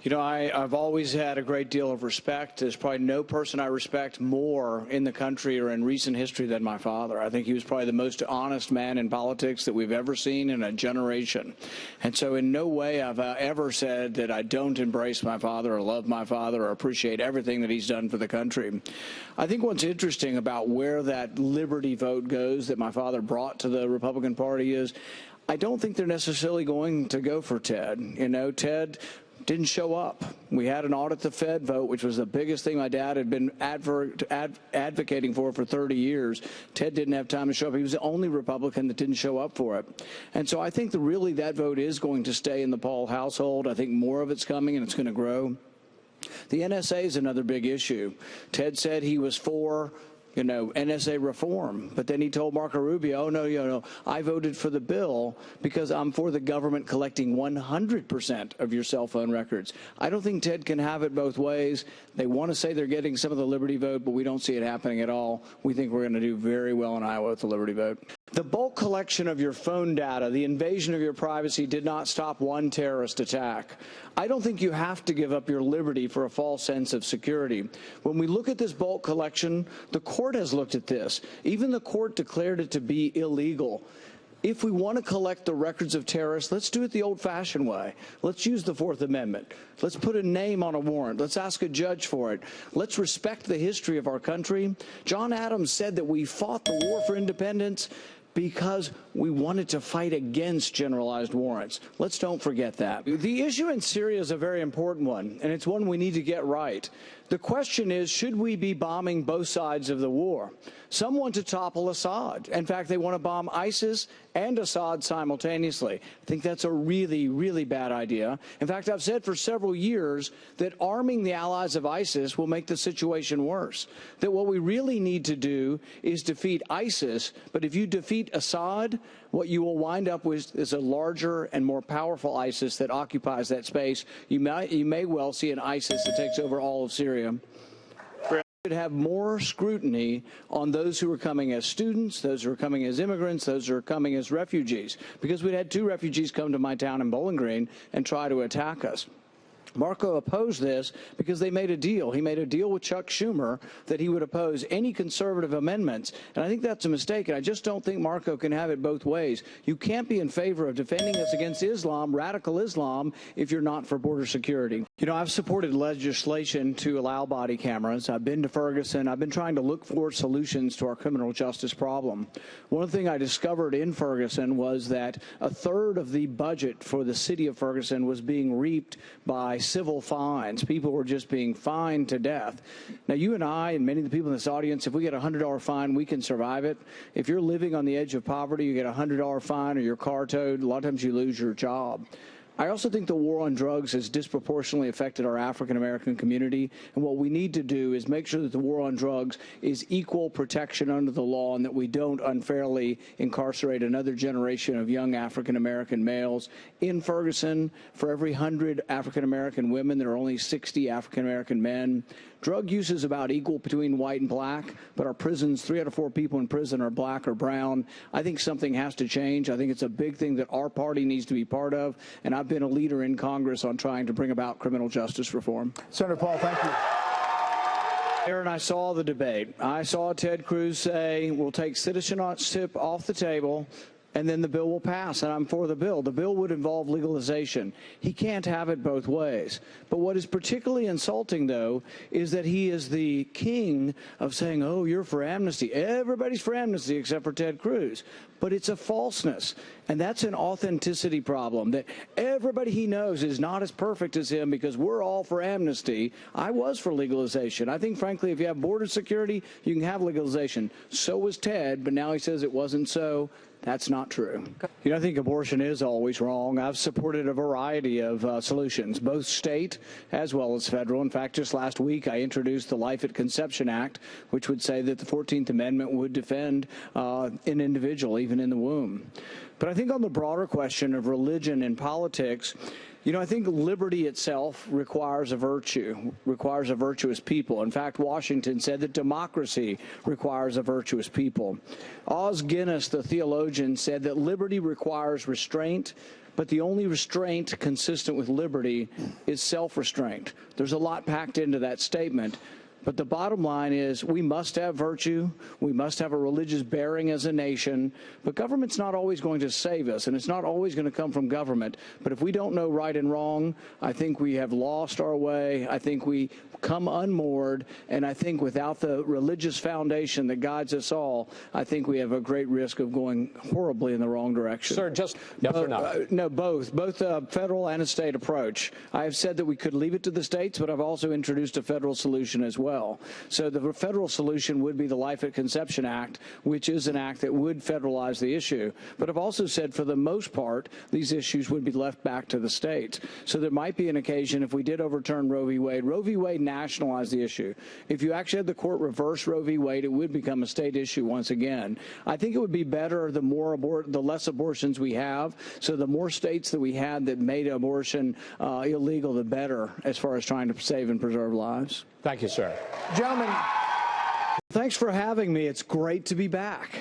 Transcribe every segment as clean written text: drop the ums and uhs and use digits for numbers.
You know, I've always had a great deal of respect. There's probably no person I respect more in the country or in recent history than my father. I think he was probably the most honest man in politics that we've ever seen in a generation. And so in no way have I ever said that I don't embrace my father or love my father or appreciate everything that he's done for the country. I think what's interesting about where that liberty vote goes that my father brought to the Republican Party is I don't think they're necessarily going to go for Ted. You know, Ted didn't show up. We had an audit the Fed vote, which was the biggest thing my dad had been advocating for 30 years. Ted didn't have time to show up. He was the only Republican that didn't show up for it. And so I think that really that vote is going to stay in the Paul household. I think more of it's coming and it's going to grow. The NSA is another big issue. Ted said he was for NSA reform. But then he told Marco Rubio, oh, no, I voted for the bill because I'm for the government collecting 100% of your cell phone records. I don't think Ted can have it both ways. They want to say they're getting some of the Liberty vote, but we don't see it happening at all. We think we're going to do very well in Iowa with the Liberty vote. The bulk collection of your phone data, the invasion of your privacy did not stop one terrorist attack. I don't think you have to give up your liberty for a false sense of security. When we look at this bulk collection, the court has looked at this. Even the court declared it to be illegal. If we want to collect the records of terrorists, let's do it the old-fashioned way. Let's use the Fourth Amendment. Let's put a name on a warrant. Let's ask a judge for it. Let's respect the history of our country. John Adams said that we fought the war for independence because we wanted to fight against generalized warrants. Let's don't forget that. The issue in Syria is a very important one, and it's one we need to get right. The question is, should we be bombing both sides of the war? Some want to topple Assad. In fact, they want to bomb ISIS and Assad simultaneously. I think that's a really, really bad idea. In fact, I've said for several years that arming the allies of ISIS will make the situation worse. That what we really need to do is defeat ISIS, but if you defeat Assad, what you will wind up with is a larger and more powerful ISIS that occupies that space. You may well see an ISIS that takes over all of Syria. Should have more scrutiny on those who are coming as students, those who are coming as immigrants, those who are coming as refugees, because we had 2 refugees come to my town in Bowling Green and try to attack us. Marco opposed this because they made a deal. He made a deal with Chuck Schumer that he would oppose any conservative amendments. And I think that's a mistake. And I just don't think Marco can have it both ways. You can't be in favor of defending us against Islam, radical Islam, if you're not for border security. You know, I've supported legislation to allow body cameras. I've been to Ferguson. I've been trying to look for solutions to our criminal justice problem. One thing I discovered in Ferguson was that a third of the budget for the city of Ferguson was being reaped by civil fines. People were just being fined to death. Now, you and I and many of the people in this audience, if we get a $100 fine, we can survive it. If you're living on the edge of poverty, you get a $100 fine or your car towed, a lot of times you lose your job. I also think the war on drugs has disproportionately affected our African-American community, and what we need to do is make sure that the war on drugs is equal protection under the law and that we don't unfairly incarcerate another generation of young African-American males. In Ferguson, for every 100 African-American women, there are only 60 African-American men. Drug use is about equal between white and black, but our prisons, 3 out of 4 people in prison are black or brown. I think something has to change. I think it's a big thing that our party needs to be part of, and I've been a leader in Congress on trying to bring about criminal justice reform. Senator Paul, thank you. Aaron, I saw the debate. I saw Ted Cruz say, we'll take citizenship off the table, and then the bill will pass, and I'm for the bill. The bill would involve legalization. He can't have it both ways. But what is particularly insulting, though, is that he is the king of saying, oh, you're for amnesty. Everybody's for amnesty except for Ted Cruz. But it's a falseness, and that's an authenticity problem, that everybody he knows is not as perfect as him because we're all for amnesty. I was for legalization. I think, frankly, if you have border security, you can have legalization. So was Ted, but now he says it wasn't so. That's not true. You know, I think abortion is always wrong. I've supported a variety of solutions, both state as well as federal. In fact, just last week, I introduced the Life at Conception Act, which would say that the 14th Amendment would defend an individual, even in the womb. But I think on the broader question of religion and politics, you know, I think liberty itself requires a virtue, requires a virtuous people. In fact, Washington said that democracy requires a virtuous people. Os Guinness, the theologian, said that liberty requires restraint, but the only restraint consistent with liberty is self-restraint. There's a lot packed into that statement. But the bottom line is we must have virtue. We must have a religious bearing as a nation. But government's not always going to save us, and it's not always going to come from government. But if we don't know right and wrong, I think we have lost our way. I think we come unmoored. And I think without the religious foundation that guides us all, I think we have a great risk of going horribly in the wrong direction. Sir, just yes or no? No, both a federal and a state approach. I have said that we could leave it to the states, but I've also introduced a federal solution as well. So the federal solution would be the Life at Conception Act, which is an act that would federalize the issue. But I've also said for the most part, these issues would be left back to the states. So there might be an occasion if we did overturn Roe v. Wade. Roe v. Wade nationalized the issue. If you actually had the court reverse Roe v. Wade, it would become a state issue once again. I think it would be better the less abortions we have. So the more states that we had that made abortion illegal, the better as far as trying to save and preserve lives. Thank you, sir. Gentlemen. Thanks for having me. It's great to be back.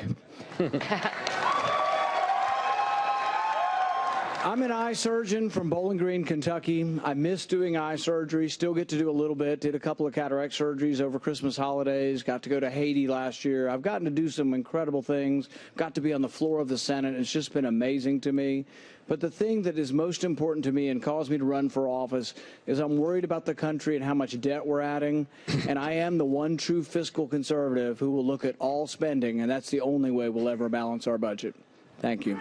I'm an eye surgeon from Bowling Green, Kentucky. I miss doing eye surgery, still get to do a little bit. Did a couple of cataract surgeries over Christmas holidays, got to go to Haiti last year. I've gotten to do some incredible things, got to be on the floor of the Senate. It's just been amazing to me. But the thing that is most important to me and caused me to run for office is I'm worried about the country and how much debt we're adding. And I am the one true fiscal conservative who will look at all spending, and that's the only way we'll ever balance our budget. Thank you.